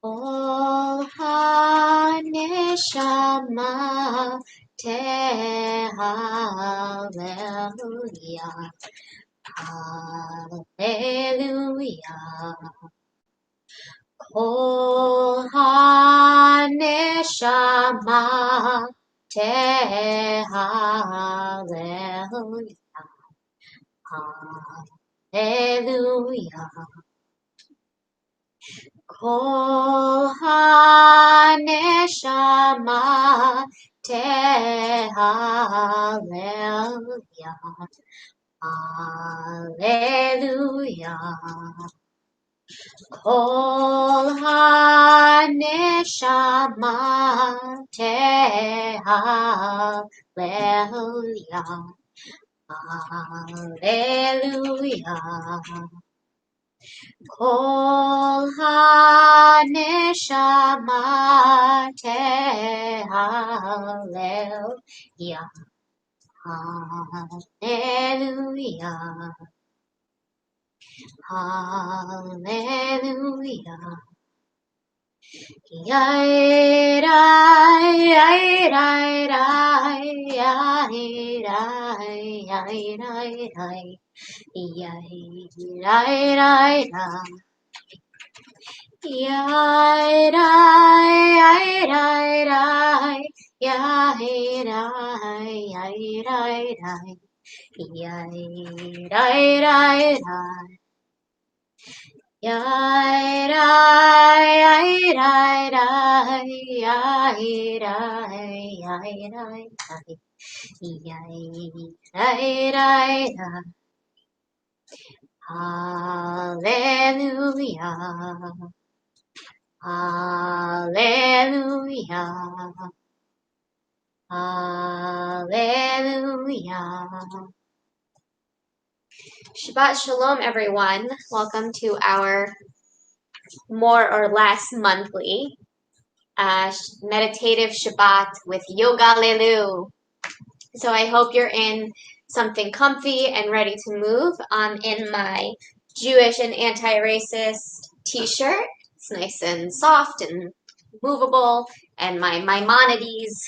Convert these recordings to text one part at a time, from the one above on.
Kol ha-neshama tehallelujah, hallelujah. Kol ha-neshama tehallelujah, hallelujah. Kol ha-neshama tehallelujah, hallelujah. Kol ha-neshama tehallelujah, hallelujah. Kol ha-neshama tehallelujah, hallelujah, hallelujah. Yai-rai, yai-rai, rai, yai-rai, yai-rai, rai, yai-rai, rai, rai. Yai-rai, yai-rai, rai, yai-rai, yai-rai, rai, yai-rai, rai, rai. Yai-rai, yai-rai, rai, yai-rai, yai-rai, rai, yai-rai, rai, rai. Hallelujah, hallelujah, hallelujah. Shabbat Shalom, everyone. Welcome to our more or less monthly meditative Shabbat with Yoga Lelu. So I hope you're in something comfy and ready to move. I'm in my Jewish and anti-racist t-shirt. It's nice and soft and movable. And my Maimonides,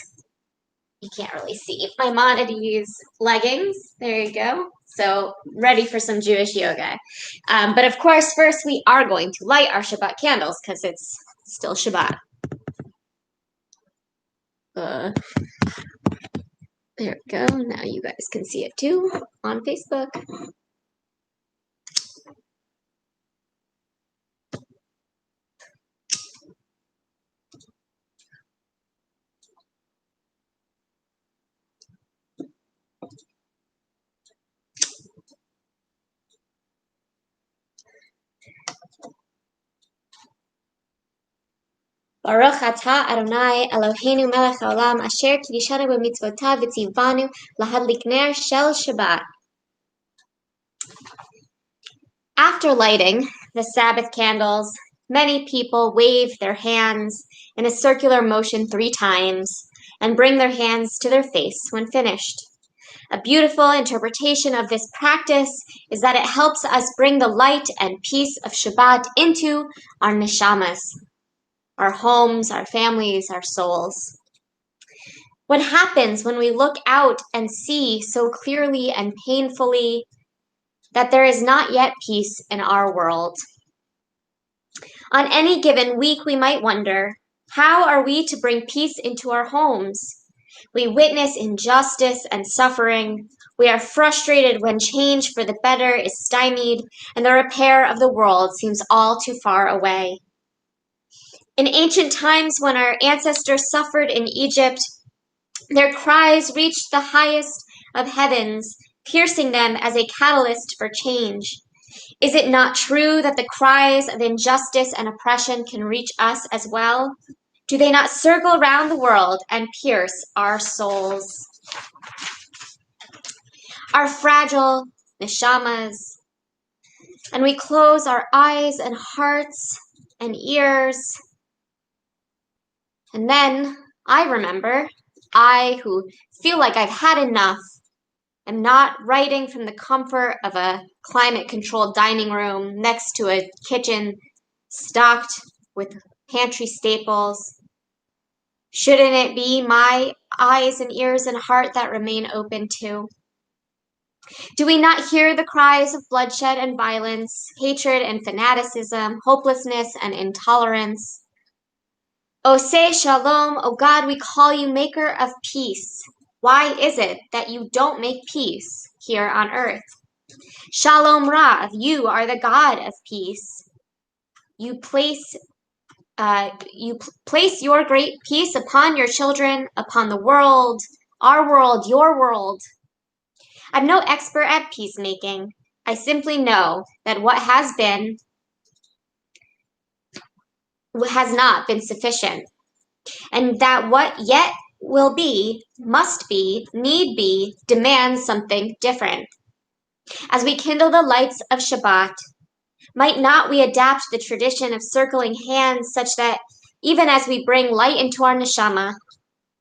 you can't really see, Maimonides leggings. There you go. So ready for some Jewish yoga. But of course, first we are going to light our Shabbat candles because it's still Shabbat. There we go. Now you guys can see it too on Facebook. Baruch atah Adonai Eloheinu melech haolam asher kiddushanu b'mitzvotav v'tzivanu lahadlik ner shel Shabbat. After lighting the Sabbath candles, many people wave their hands in a circular motion 3 times and bring their hands to their face when finished. A beautiful interpretation of this practice is that it helps us bring the light and peace of Shabbat into our neshamas, our homes, our families, our souls. What happens when we look out and see so clearly and painfully that there is not yet peace in our world? On any given week, we might wonder, how are we to bring peace into our homes? We witness injustice and suffering. We are frustrated when change for the better is stymied and the repair of the world seems all too far away. In ancient times, when our ancestors suffered in Egypt, their cries reached the highest of heavens, piercing them as a catalyst for change. Is it not true that the cries of injustice and oppression can reach us as well? Do they not circle round the world and pierce our souls? Our fragile neshamas, and we close our eyes and hearts and ears. And then I remember, I who feel like I've had enough, am not writing from the comfort of a climate-controlled dining room next to a kitchen stocked with pantry staples. Shouldn't it be my eyes and ears and heart that remain open too? Do we not hear the cries of bloodshed and violence, hatred and fanaticism, hopelessness and intolerance? O say shalom, O God, we call you maker of peace. Why is it that you don't make peace here on earth? Shalom Rav, you are the God of peace. You place your great peace upon your children, upon the world, our world, your world. I'm no expert at peacemaking. I simply know that what has been has not been sufficient, and that what yet will be, must be, need be, demands something different. As we kindle the lights of Shabbat, might not we adapt the tradition of circling hands such that even as we bring light into our neshama,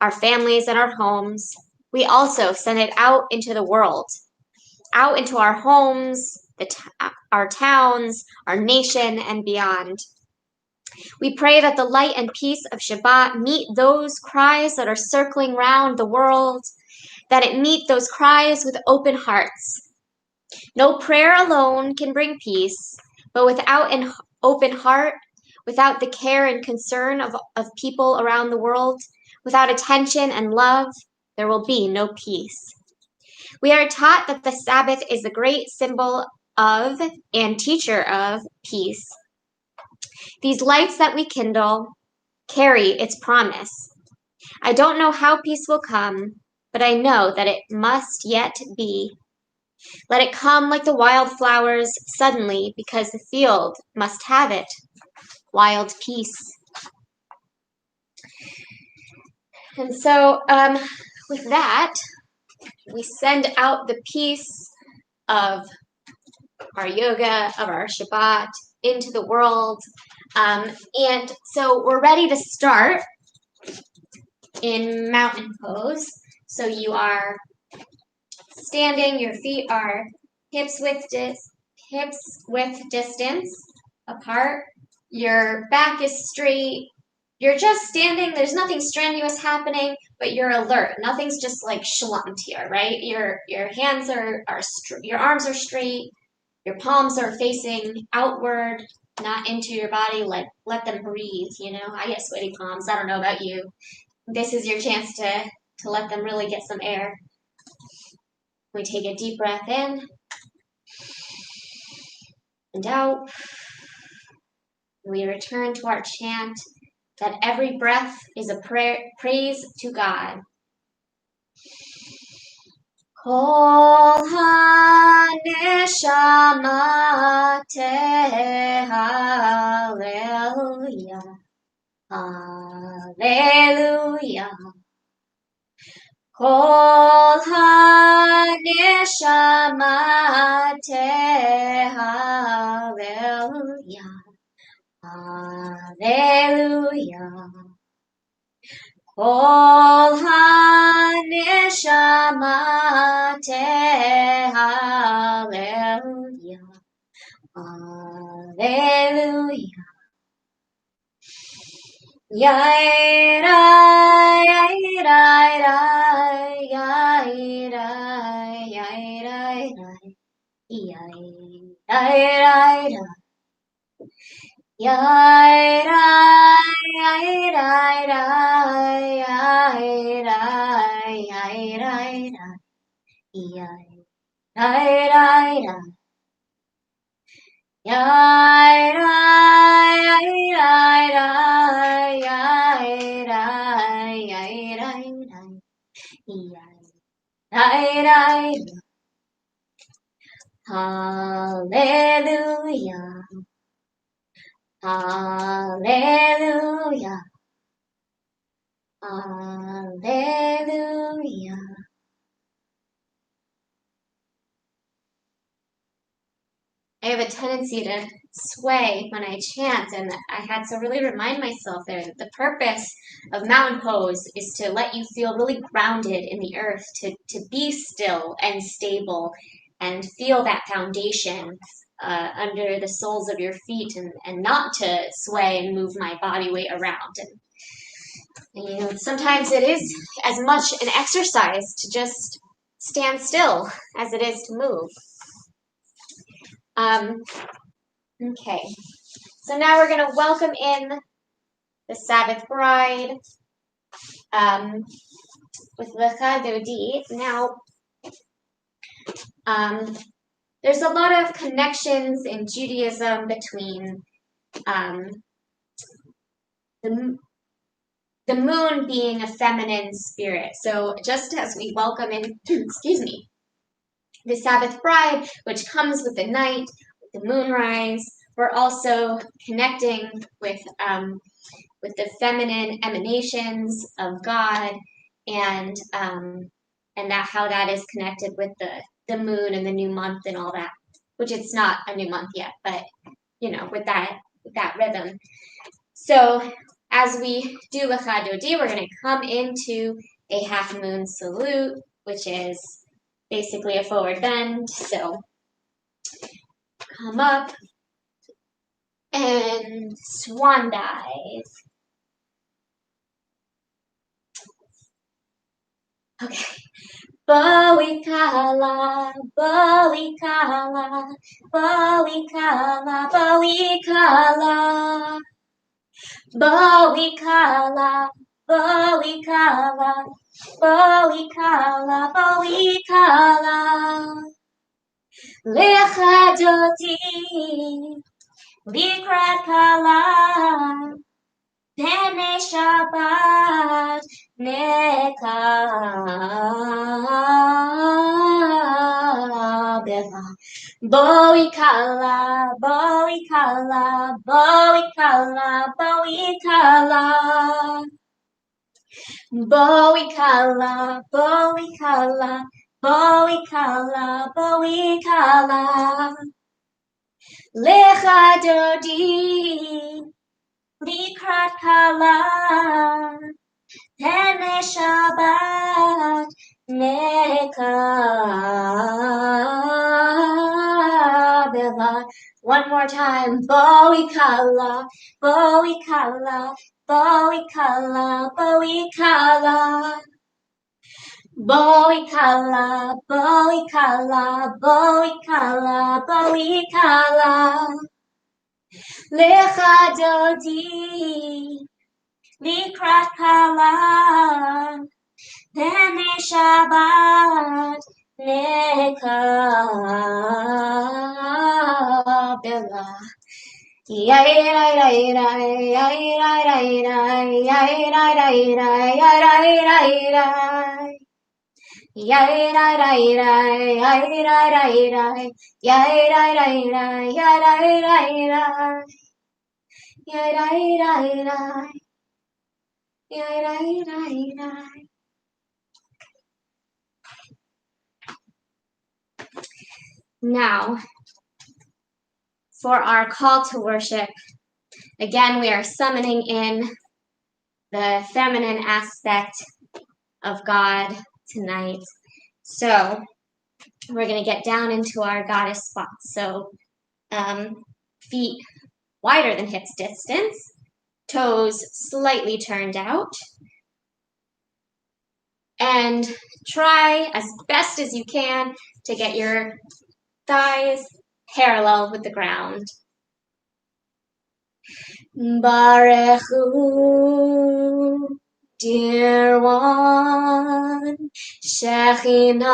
our families and our homes, we also send it out into the world, out into our homes, our towns, our nation, and beyond. We pray that the light and peace of Shabbat meet those cries that are circling round the world, that it meet those cries with open hearts. No prayer alone can bring peace, but without an open heart, without the care and concern of people around the world, without attention and love, there will be no peace. We are taught that the Sabbath is the great symbol of and teacher of peace. These lights that we kindle carry its promise. I don't know how peace will come, but I know that it must yet be. Let it come like the wildflowers suddenly, because the field must have it. Wild peace. And so with that, we send out the peace of our yoga, of our Shabbat into the world. And so we're ready to start in mountain pose. So you are standing, your feet are hips width distance apart. Your back is straight. You're just standing. There's nothing strenuous happening, but you're alert. Nothing's just like schlumped here, right? Your hands are your arms are straight. Your palms are facing outward, not into your body. Like let them breathe. You know, I get sweaty palms. I don't know about you. This is your chance to let them really get some air. We take a deep breath in and out. We return to our chant that every breath is a praise to God. Kol ha-neshama hallelujah, hallelujah. Kol ha-neshama hallelujah, hallelujah. Kol ha-neshama hallelujah, hallelujah. Yaira, yaira, yaira, yaira, yaira, yaira. Yaira, yaira, yaira, yaira, yaira, yaira, hallelujah. Hallelujah. Hallelujah. I have a tendency to sway when I chant, and I had to really remind myself there that the purpose of mountain pose is to let you feel really grounded in the earth, to be still and stable and feel that foundation. under the soles of your feet and not to sway and move my body weight around. And sometimes it is as much an exercise to just stand still as it is to move. Okay, so now we're going to welcome in the Sabbath bride with Lecha Dodi. Now, there's a lot of connections in Judaism between the moon being a feminine spirit. So just as we welcome in, excuse me, the Sabbath bride, which comes with the night, with the moonrise, we're also connecting with the feminine emanations of God, and that how that is connected with the moon and the new month and all that, which it's not a new month yet, but with that rhythm. So as we do Lecha Dodi, we're going to come into a half moon salute, which is basically a forward bend. So come up and swan dive. Okay. Boikala, boikala, boikala, boikala. Boikala, boikala, boikala, boikala. Lecha Dodi, likrat kala. Pene Shabbat nekabela. Boikala, boikala, boikala, boikala. Boikala, boikala, boikala, boikala. Lecha Dodi, likrat kala, pene Shabbat nekabela. One more time. Boikala, boikala, boikala, boikala. Boikala, boikala, boikala, boikala. Lecha Dodi, likrat kala, pene Shabbat nekabela. Now, for our call to worship, again, we are summoning in the feminine aspect of God tonight. So we're going to get down into our goddess spots. So feet wider than hips distance, toes slightly turned out, and try as best as you can to get your thighs parallel with the ground. Barechu, dear one, Shekhinah,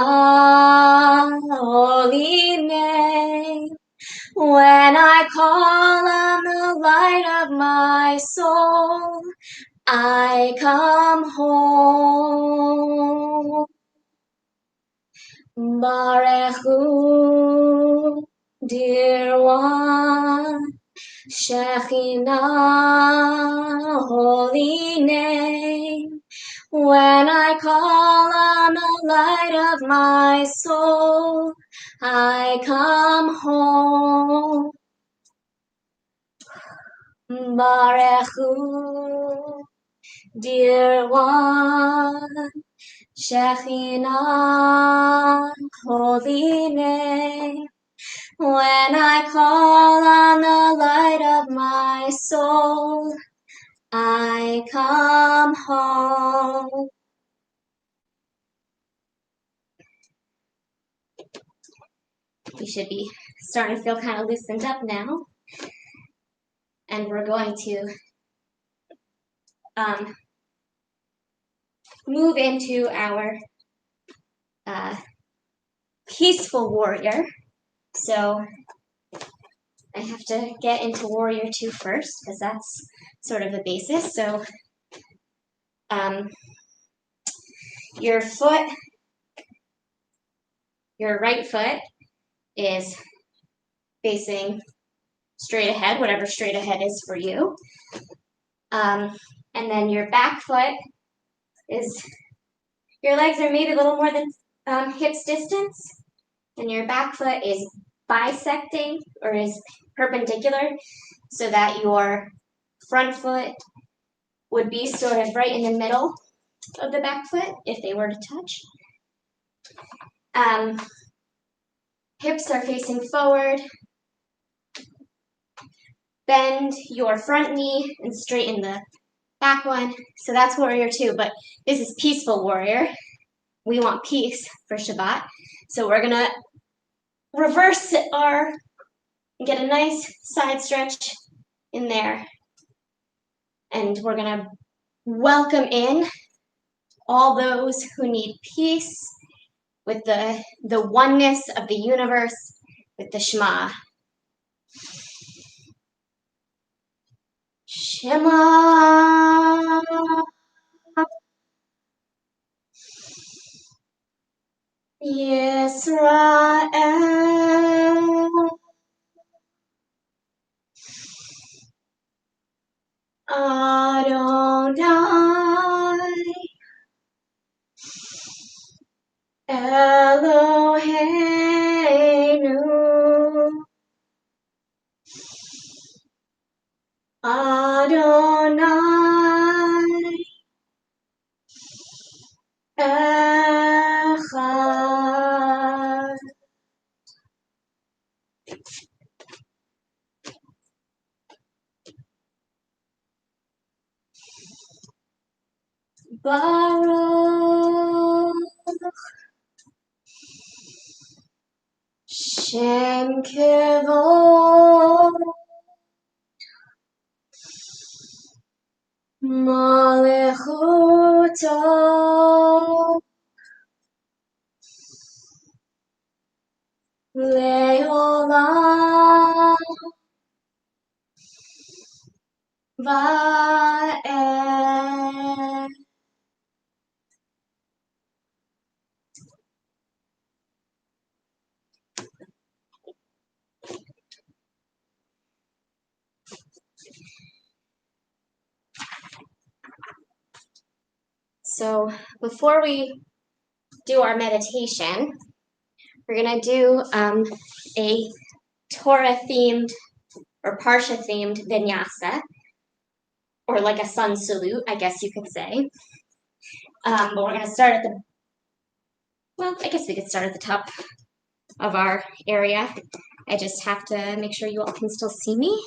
holy name. When I call on the light of my soul, I come home. Barechu, dear one, Shekhinah, holy name. When I call on the light of my soul, I come home. Barechu, dear one, Shekhinah, holy name. When I call on the light of my soul, I come home. You should be starting to feel kind of loosened up now. And we're going to move into our peaceful warrior. So I have to get into warrior 2 first because that's sort of the basis. So your right foot is facing straight ahead, whatever straight ahead is for you. And then your back foot is, your legs are maybe a little more than hips distance, and your back foot is bisecting or is perpendicular so that your front foot would be sort of right in the middle of the back foot if they were to touch. Hips are facing forward. Bend your front knee and straighten the back one. So that's warrior 2, but this is peaceful warrior. We want peace for Shabbat. So we're gonna reverse our, get a nice side stretch in there. And we're gonna welcome in all those who need peace with the oneness of the universe, with the Shema. Shema Yisrael Adonai Eloheinu Adonai Echad. Baruch Shem Kevod Malechuto Leolam Va'ed. So before we do our meditation, we're going to do a Torah-themed or Parsha-themed vinyasa, or like a sun salute, I guess you could say. But we're going to start at the, well, I guess we could start at the top of our area. I just have to make sure you all can still see me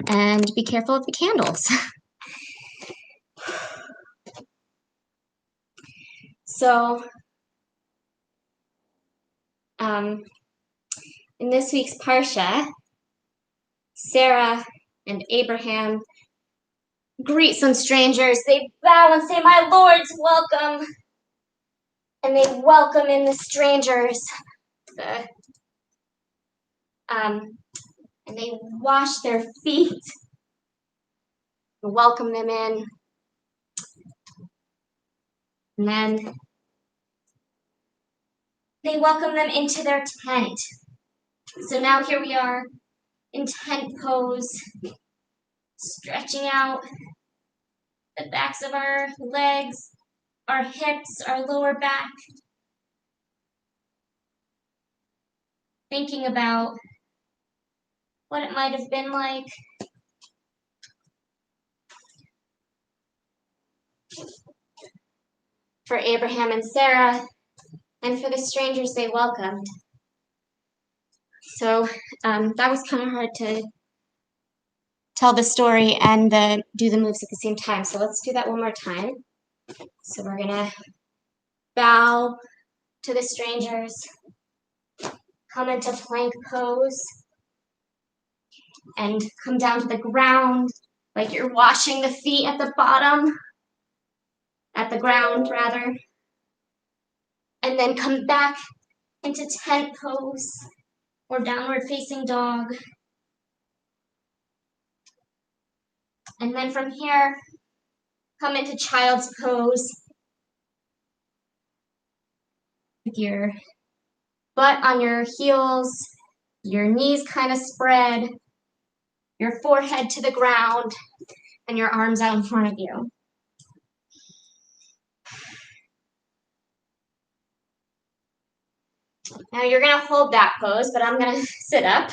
and be careful of the candles. So, in this week's Parsha, Sarah and Abraham greet some strangers. They bow and say, "My lords, welcome." And they welcome in the strangers. And they wash their feet and welcome them in. And then they welcome them into their tent. So now here we are in tent pose, stretching out the backs of our legs, our hips, our lower back. Thinking about what it might have been like for Abraham and Sarah, and for the strangers they welcomed. So that was kind of hard to tell the story and do the moves at the same time. So let's do that one more time. So we're gonna bow to the strangers, come into plank pose, and come down to the ground like you're washing the feet at the bottom, at the ground rather. And then come back into tent pose or downward facing dog. And then from here, come into child's pose with your butt on your heels, your knees kind of spread, your forehead to the ground, and your arms out in front of you. Now you're gonna hold that pose, but I'm gonna sit up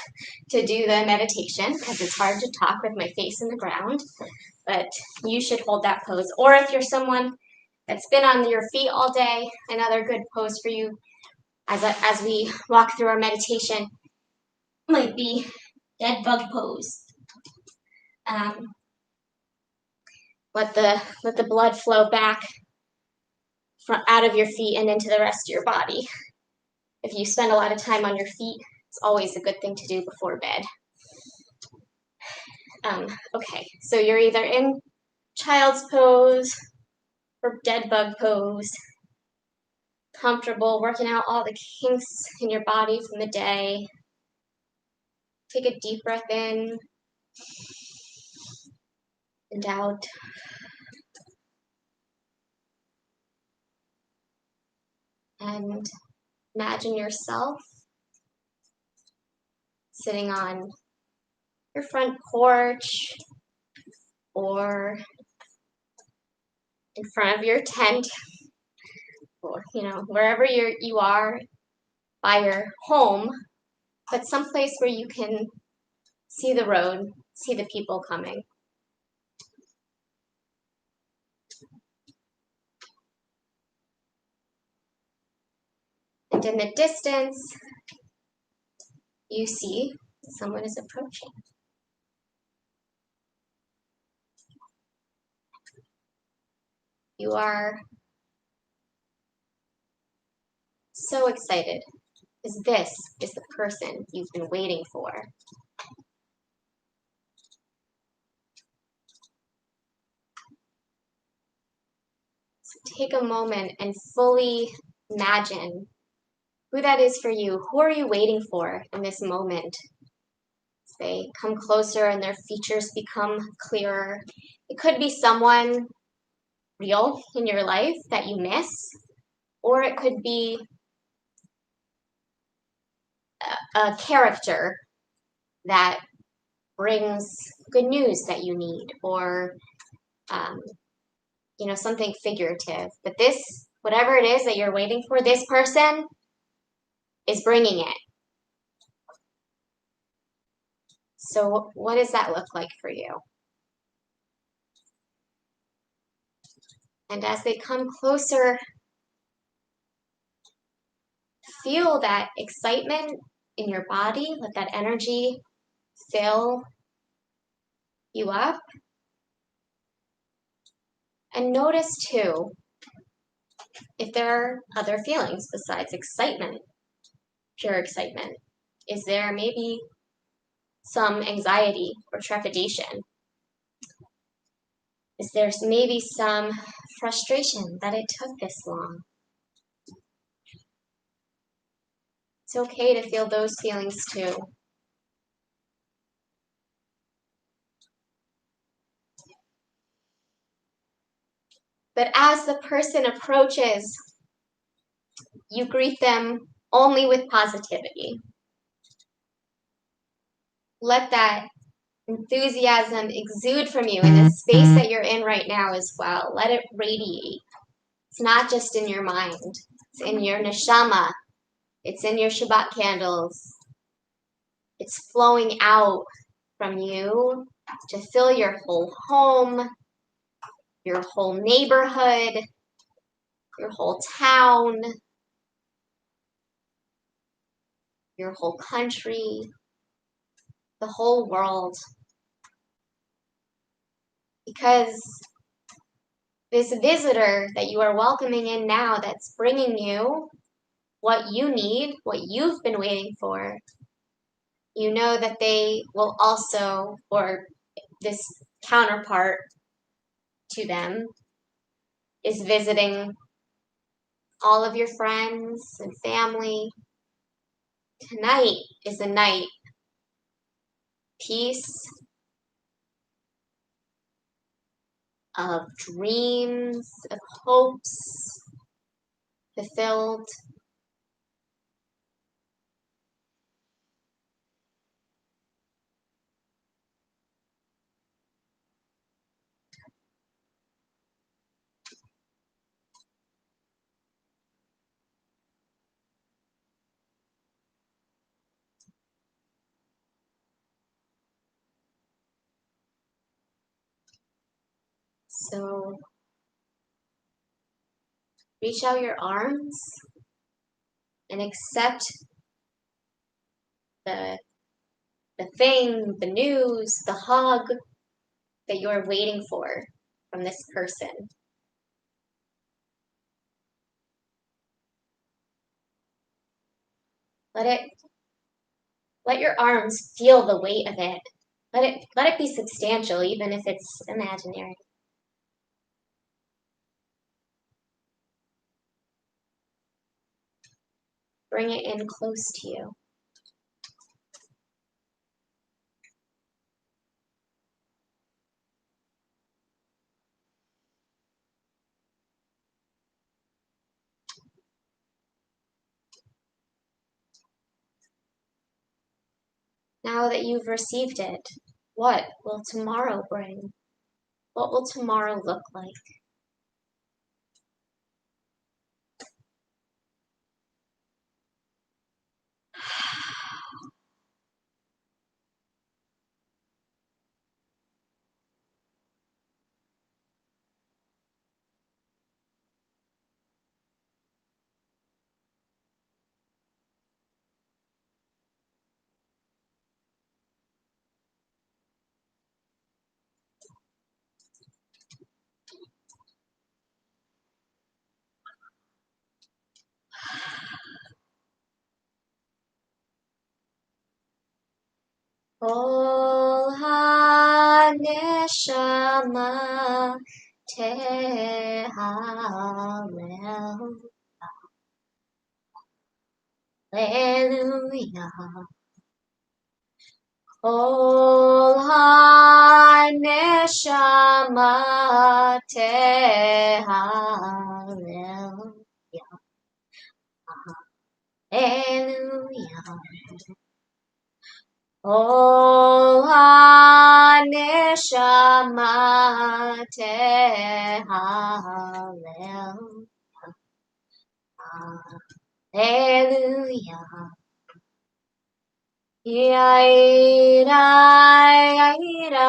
to do the meditation because it's hard to talk with my face in the ground, but you should hold that pose. Or if you're someone that's been on your feet all day, another good pose for you as we walk through our meditation might be dead bug pose. Let the blood flow back out of your feet and into the rest of your body. If you spend a lot of time on your feet, it's always a good thing to do before bed. Okay, so you're either in child's pose or dead bug pose, comfortable, working out all the kinks in your body from the day. Take a deep breath in and out. And imagine yourself sitting on your front porch or in front of your tent, or wherever you are by your home, but someplace where you can see the road, see the people coming. And in the distance, you see someone is approaching. You are so excited because this is the person you've been waiting for. So take a moment and fully imagine who that is for you. Who are you waiting for in this moment? As they come closer and their features become clearer. It could be someone real in your life that you miss, or it could be a character that brings good news that you need, or something figurative. But this, whatever it is that you're waiting for, this person is bringing it. So what does that look like for you? And as they come closer, feel that excitement in your body. Let that energy fill you up. And notice too, if there are other feelings besides excitement, pure excitement. Is there maybe some anxiety or trepidation? Is there maybe some frustration that it took this long? It's okay to feel those feelings too. But as the person approaches, you greet them only with positivity. Let that enthusiasm exude from you in the space that you're in right now as well. Let it radiate. It's not just in your mind. It's in your neshama. It's in your Shabbat candles. It's flowing out from you to fill your whole home, your whole neighborhood, your whole town. your whole country, the whole world. Because this visitor that you are welcoming in now, that's bringing you what you need, what you've been waiting for, you know that they will also, or this counterpart to them, is visiting all of your friends and family. Tonight is a night. Peace, of dreams, of hopes fulfilled. So reach out your arms and accept the thing, the news, the hug that you're waiting for from this person. Let your arms feel the weight of it. Let it be substantial, even if it's imaginary. Bring it in close to you. Now that you've received it, what will tomorrow bring? What will tomorrow look like? Kol ha-neshama tehalel. Hallelujah. Kol ha-neshama tehalel. Hallelujah. Kol ha-neshama tehalel. Hallelujah. Yaira, yaira,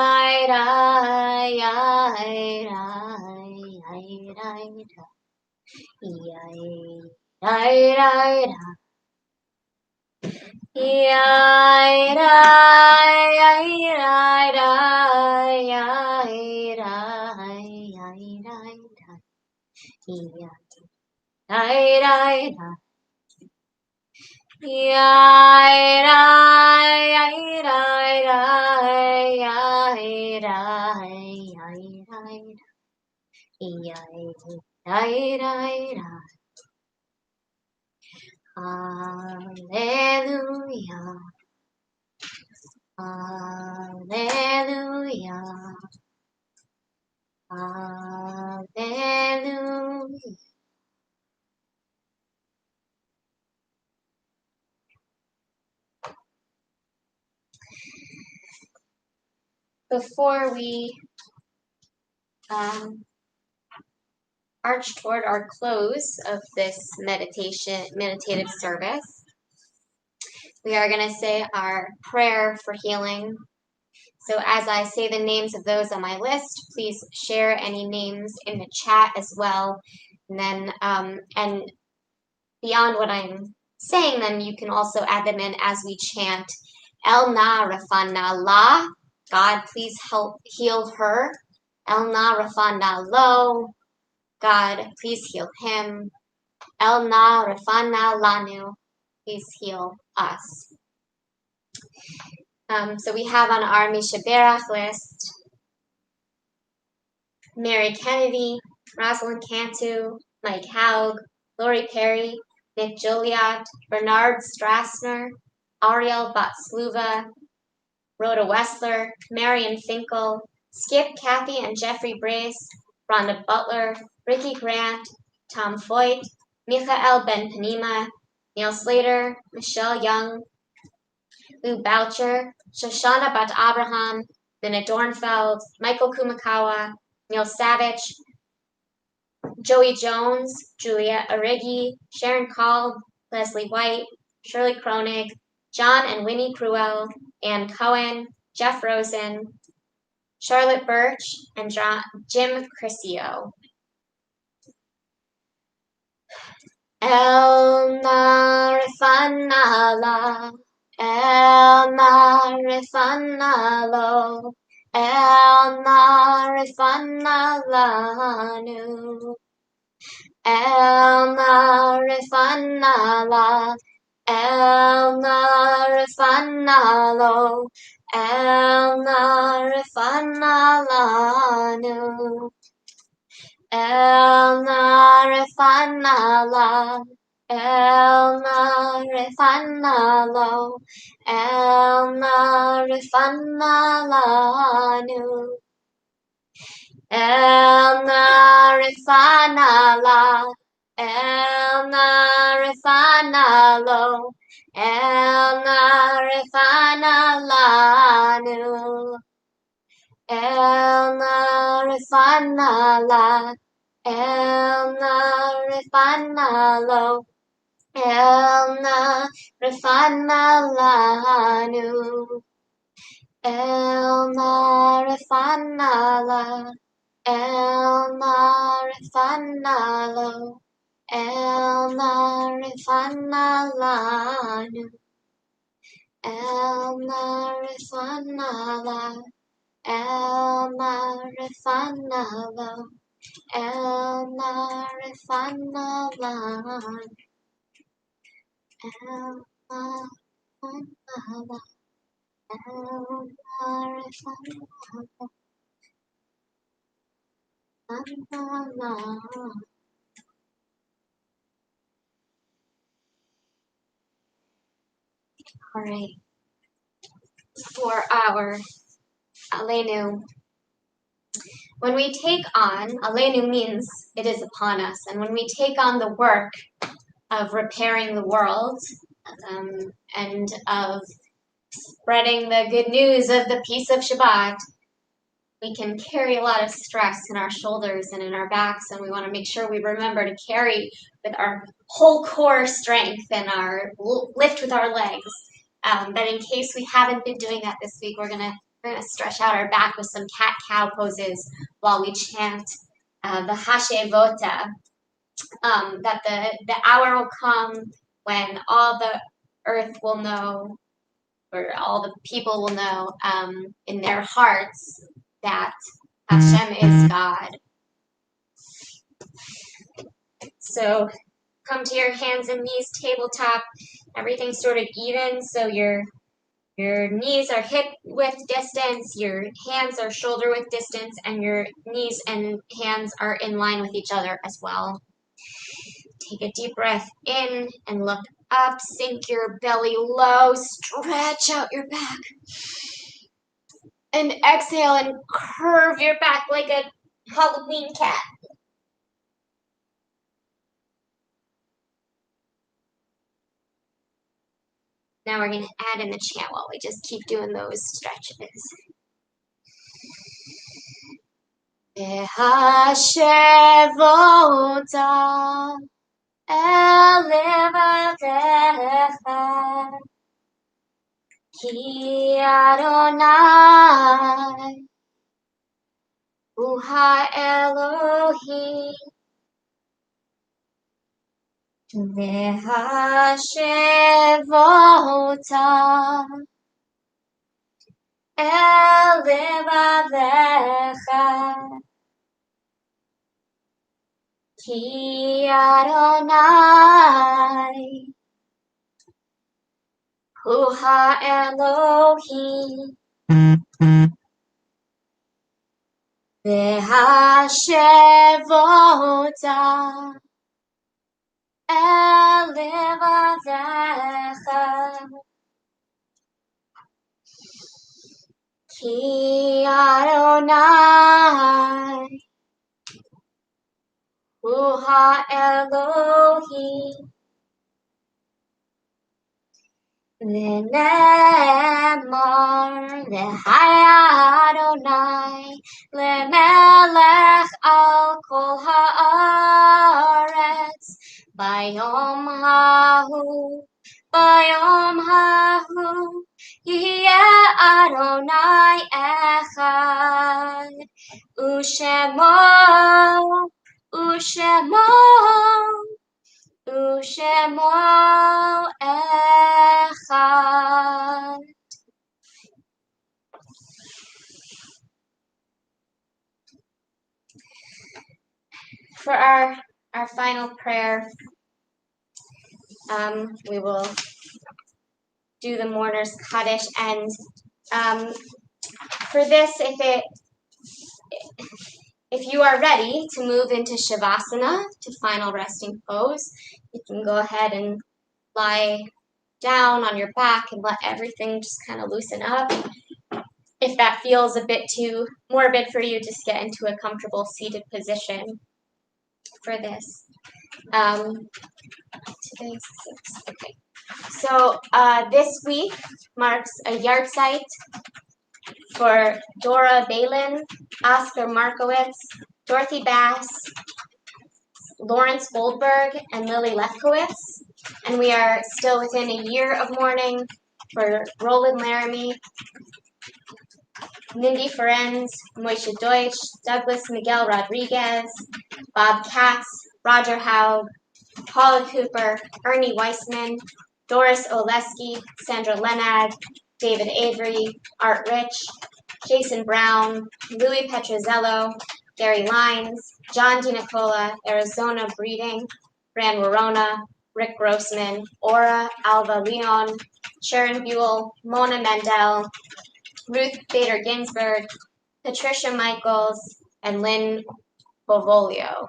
yaira, yaira, yaira, Hallelujah. Hallelujah. Hallelujah. Before we arch toward our close of this meditative service, we are going to say our prayer for healing. So as I say the names of those on my list, please share any names in the chat as well. And then, and beyond what I'm saying them, you can also add them in as we chant El Na Rafana La. God, please help heal her. El Na Rafana Lo. God, please heal him. El Na Rafana Lanu. Please heal us. So we have on our Misha Berach list Mary Kennedy, Rosalind Cantu, Mike Haug, Lori Perry, Nick Joliot, Bernard Strassner, Ariel Batsluva, Rhoda Wessler, Marion Finkel, Skip, Kathy, and Jeffrey Brace, Rhonda Butler, Ricky Grant, Tom Foyt, Michael Ben Panima, Neil Slater, Michelle Young, Lou Boucher, Shoshana Bat Abraham, Minna Dornfeld, Michael Kumakawa, Neil Savage, Joey Jones, Julia Origi, Sharon Call, Leslie White, Shirley Kronig, John and Winnie Cruel, Ann Cohen, Jeff Rosen, Charlotte Birch, and Jim Crisio. El Marifanala, El Marifanalo, El Marifanalanu, El Marifanala, El Marifanalo, El Marifanalanu. El Marifanala, El Marifanalo, El Marifanalanu. El Marifanala, El Marifanalo, El Marifanalanu. El Marifanala, El Marifanalo, El Marifanalanu. El Marifanala, El Marifanalo, El Marifanalanu. El Marifanala, El Marifanalo, El Marifanalanu. El Marifanala, El Marifanalanu. All right. For our Aleinu. When we take on, Aleinu means it is upon us, and when we take on the work of repairing the world and of spreading the good news of the peace of Shabbat, we can carry a lot of stress in our shoulders and in our backs, and we want to make sure we remember to carry with our whole core strength and our lift with our legs. But in case we haven't been doing that this week, we're gonna stretch out our back with some cat-cow poses while we chant the Hashevota. That the hour will come when all the earth will know, or all the people will know in their hearts that Hashem is God. So come to your hands and knees tabletop. Everything's sort of even, so your knees are hip width distance, your hands are shoulder width distance, and your knees and hands are in line with each other as well. Take a deep breath in and look up, sink your belly low, stretch out your back. And exhale and curve your back like a Halloween cat. Now we're going to add in the chant while we just keep doing those stretches. Hashevota el levatecha ki Adonai hu ha-Elohim והשבותה אל לבביך, כי אדוני הוא האלוהים, והשבותה אל לבביך, כי אדוני הוא האלוהים. ונאמר והיה אדוני למלך על כל הארץ ביום ההוא, ביום ההוא יהיה אדוני אחד, ושמו אחד. For our final prayer, we will do the mourner's Kaddish, and for this, if you are ready to move into Shavasana, to final resting pose, you can go ahead and lie down on your back and let everything just kind of loosen up. If that feels a bit too morbid for you, just get into a comfortable seated position for this. Today's 6th. Okay. So this week marks a yahrzeit for Dora Balin, Oscar Markowitz, Dorothy Bass, Lawrence Goldberg, and Lily Lefkowitz. And we are still within a year of mourning for Roland Laramie, Mindy Ferenz, Moishe Deutsch, Douglas Miguel Rodriguez, Bob Katz, Roger Howe, Paula Cooper, Ernie Weissman, Doris Oleski, Sandra Lenag, David Avery, Art Rich, Jason Brown, Louis Petrozello, Gary Lines, John DiNicola, Arizona Breeding, Fran Warona, Rick Grossman, Aura, Alva Leon, Sharon Buell, Mona Mandel, Ruth Bader Ginsburg, Patricia Michaels, and Lynn Bovolio.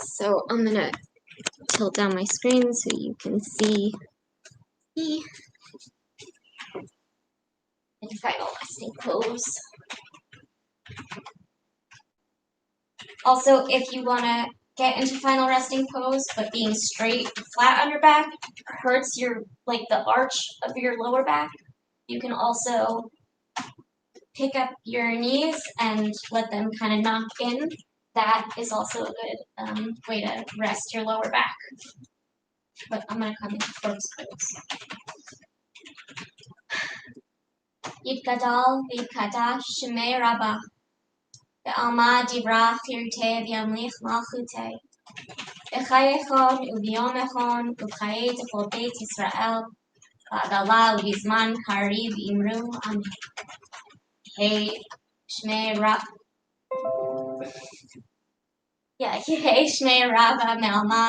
So I'm going to tilt down my screen so you can see me in final resting pose. Also, if you want to get into final resting pose, but being straight, flat on your back hurts your, the arch of your lower back, you can also pick up your knees and let them kind of knock in. That is also a good way to rest your lower back. But I'm going to come into close pose. Yitgadal v'yitkadosh shemei Rabbah, ve'alma divrach yirteh v'yamlich malchuteh, v'chaye echon u'v'yom echon u'chaye tefol beit Yisrael, v'adala u'bizman kariv imru amen. Hey shmei Rabbah. Yeah, hey shmei Rabbah me'alma.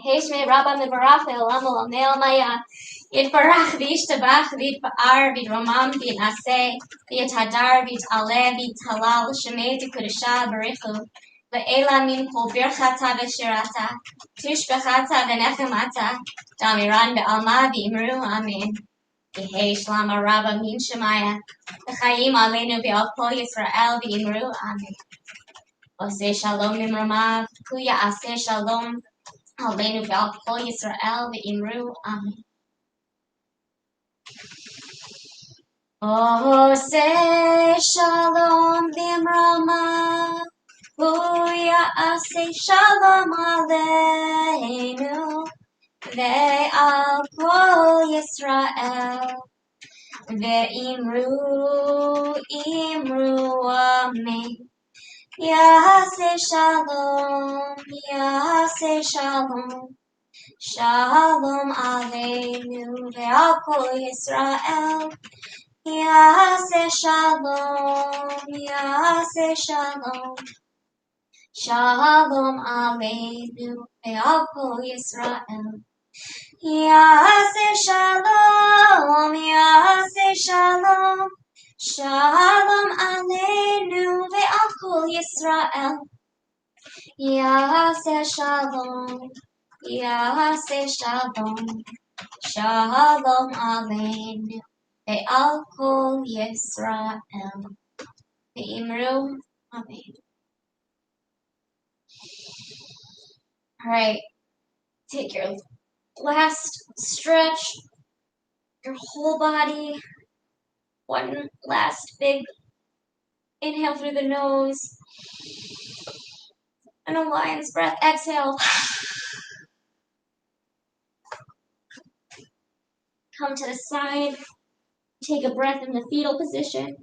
Hey shmei Rabbah mevarach ve'olam olam me'almaya. Yitbarach v'yishtabach v'yitpa'ar v'yitramam v'yinaseh v'yithadar v'yit'aleh v'yithalal shemei t'kudesha barichu ve'ela min kol birchata v'shirata tushbechata v'nechemata damiran be'alma v'imru amen. Yehei shlama Rabbah min shemaya v'chayim aleinu v'al kol Yisrael v'imru amen. Oseh shalom nimramav kuya aseh shalom aleinu v'al kol Yisrael v'imru amen. Oseh shalom v'imrama, v'ya'aseh shalom aleinu, ve'al kol Yisrael, Ve'imru amen. Yaseh shalom, yaseh shalom. Shalom aleinu ve'al kol Yisrael. Yaseh shalom, yaseh shalom. Shalom aleinu ve'al kol Yisrael. Yaseh shalom, yaseh shalom. Shalom aleinu ve'al kol Yisrael. Yaseh shalom, yaseh shalom. Shalom aleinu ve'al kol Yisrael. Ve'imru amen. All right, take your last stretch, your whole body. One last big inhale through the nose. And a lion's breath, exhale. Come to the side. Take a breath in the fetal position.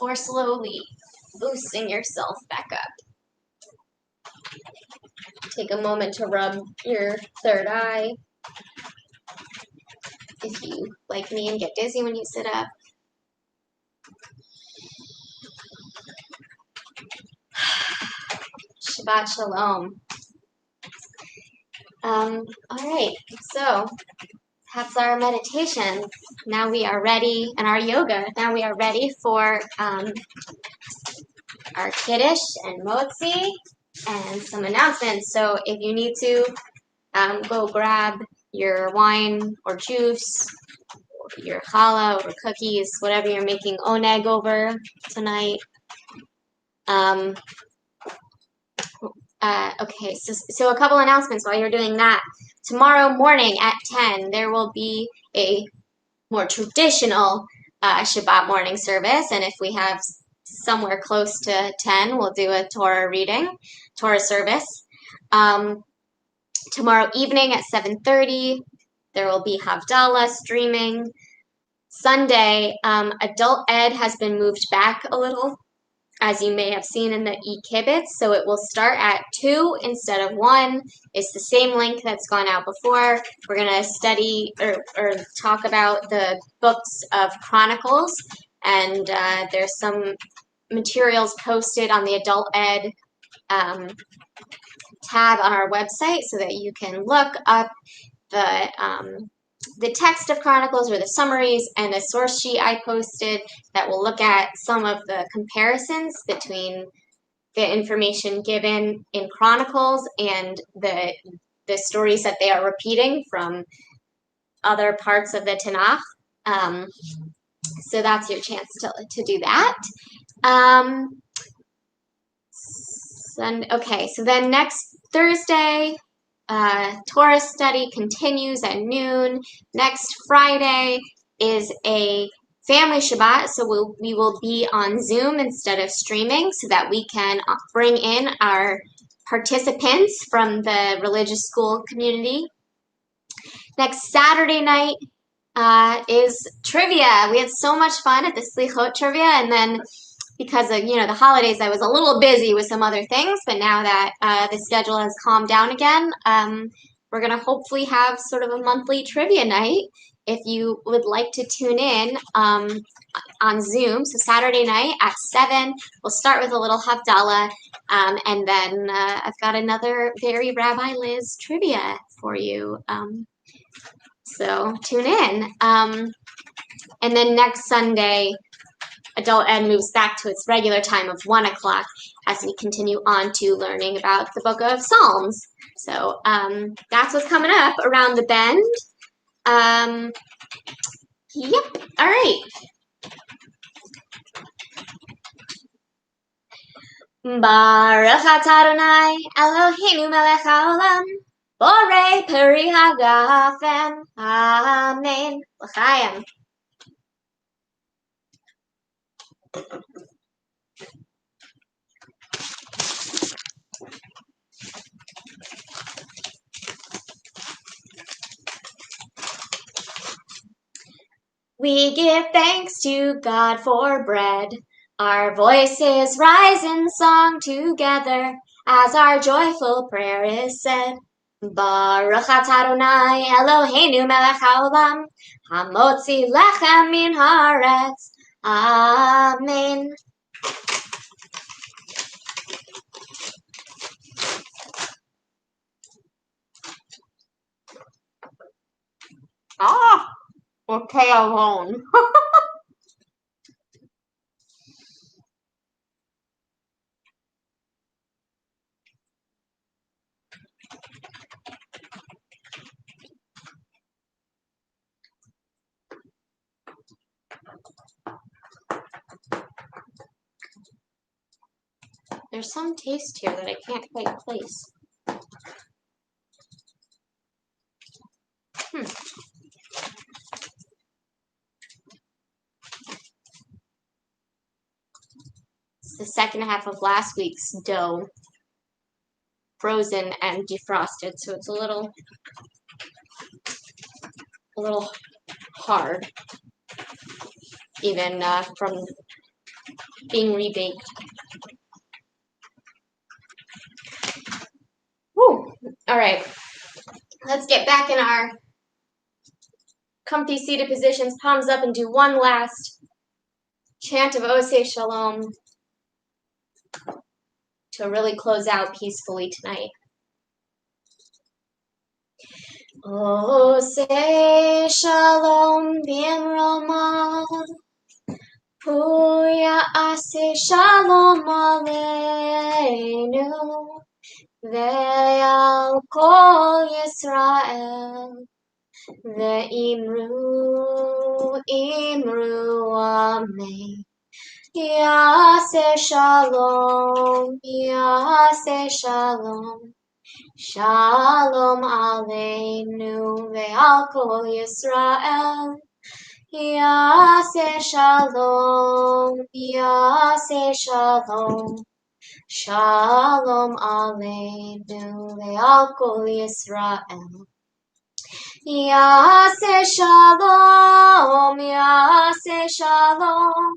Or slowly loosening yourself back up. Take a moment to rub your third eye. If you, like me, and get dizzy when you sit up. Shabbat Shalom. All right, so that's our meditation. Now we are ready, and our yoga. Now we are ready for our Kiddush and Motzi and some announcements. So if you need to go grab your wine or juice, or your challah or cookies, whatever you're making oneg over tonight. Okay, so a couple announcements while you're doing that. Tomorrow morning at 10, there will be a more traditional Shabbat morning service, and if we have somewhere close to 10, we'll do a Torah reading, Torah service. Tomorrow evening at 7:30, there will be Havdalah streaming. Sunday, adult ed has been moved back a little, as you may have seen in the e-kibbutz, so it will start at 2 instead of 1. It's the same link that's gone out before. We're going to study or talk about the books of Chronicles, and there's some materials posted on the adult ed tab on our website so that you can look up the text of Chronicles or the summaries, and a source sheet I posted that will look at some of the comparisons between the information given in Chronicles and the stories that they are repeating from other parts of the Tanakh. So that's your chance to do that. Okay, so then next Thursday, Torah study continues at noon. Next Friday is a family Shabbat, so we will be on Zoom instead of streaming so that we can bring in our participants from the religious school community. Next Saturday night is trivia. We had so much fun at the Slichot trivia, and then because of the holidays, I was a little busy with some other things, but now that the schedule has calmed down again, we're going to hopefully have sort of a monthly trivia night. If you would like to tune in on Zoom, so Saturday night at 7, we'll start with a little Havdalah, and then I've got another very Rabbi Liz trivia for you. So tune in. And then next Sunday, Adult Ed moves back to its regular time of 1 o'clock as we continue on to learning about the book of Psalms. So that's what's coming up around the bend. Yep, all right. Baruch atah Adonai Eloheinu melech haolam, borei peri hagafen. Amen. L'chaim. We give thanks to God for bread. Our voices rise in song together as our joyful prayer is said. Baruch atah Adonai Eloheinu melech haolam, hamotzi lechem min haaretz. Amen. Okay, alone. There's some taste here that I can't quite place. It's the second half of last week's dough, frozen and defrosted, so it's a little hard, even from being rebaked. Woo! All right, let's get back in our comfy seated positions, palms up, and do one last chant of Oseh Shalom to really close out peacefully tonight. Oseh Shalom b'imroma, hu ya'aseh shalom aleinu, ve'al kol Yisrael, ve'imru amen. Ya'aseh shalom, ya'aseh shalom. Shalom aleinu ve'al kol Yisrael. Ya'aseh shalom, ya'aseh shalom. Shalom aleinu ve'al kol Yisrael. Ya'aseh shalom, ya'aseh shalom.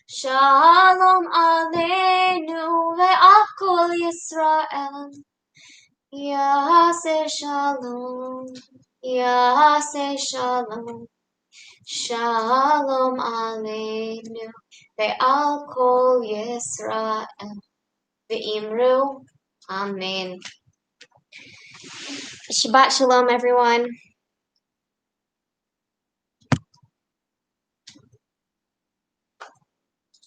Shalom aleinu ve'al kol Yisrael. Ya'aseh shalom, ya'aseh shalom. Shalom aleinu ve'al kol Yisrael. Ve'imru amen. Shabbat shalom, everyone.